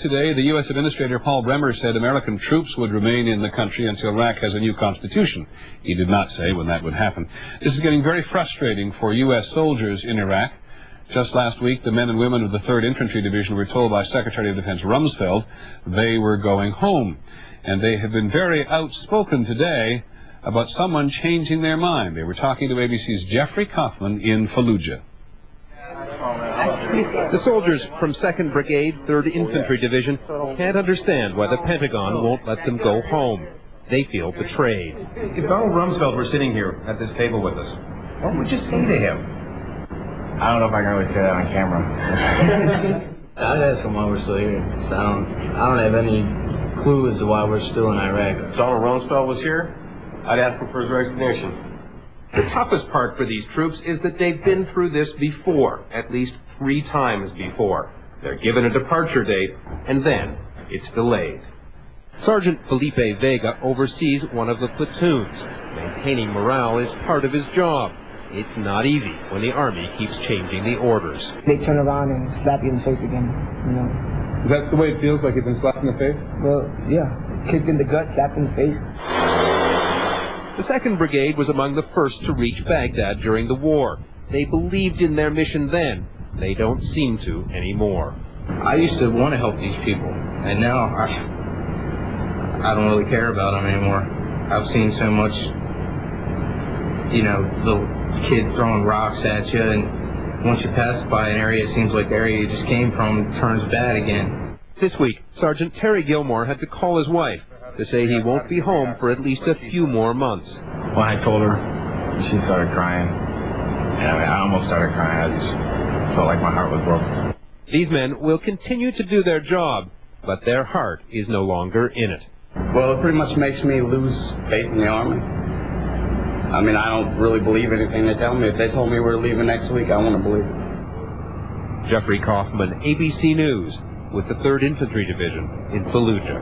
today, the U.S. Administrator Paul Bremer said American troops would remain in the country until Iraq has a new constitution. He did not say when that would happen. This is getting very frustrating for U.S. soldiers in Iraq. Just last week, the men and women of the 3rd Infantry Division were told by Secretary of Defense Rumsfeld they were going home. And they have been very outspoken today about someone changing their mind. They were talking to ABC's Jeffrey Kaufman in Fallujah. The soldiers from 2nd Brigade, 3rd Infantry Division can't understand why the Pentagon won't let them go home. They feel betrayed. If Donald Rumsfeld were sitting here at this table with us, what would you say to him? I don't know if I can really say that on camera. I'd ask him why we're still here. So I don't have any clue as to why we're still in Iraq. If Donald Rumsfeld was here, I'd ask him for his resignation. The toughest part for these troops is that they've been through this before, at least 3 times before. They're given a departure date, and then it's delayed. Sergeant Felipe Vega oversees one of the platoons. Maintaining morale is part of his job. It's not easy when the Army keeps changing the orders. They turn around and slap you in the face again, you know. Is that the way it feels, like you've been slapped in the face? Well, yeah. Kicked in the gut, slapped in the face. The 2nd Brigade was among the first to reach Baghdad during the war. They believed in their mission then. They don't seem to anymore. I used to want to help these people, and now I don't really care about them anymore. I've seen so much, you know, little kids throwing rocks at you, and once you pass by an area, it seems like the area you just came from turns bad again. This week, Sergeant Terry Gilmore had to call his wife to say he won't be home for at least a few more months. When I told her, she started crying. And I almost started crying. I just felt like my heart was broken. These men will continue to do their job, but their heart is no longer in it. Well, it pretty much makes me lose faith in the Army. I mean, I don't really believe anything they tell me. If they told me we're leaving next week, I want to believe it. Jeffrey Kaufman, ABC News, with the 3rd Infantry Division in Fallujah.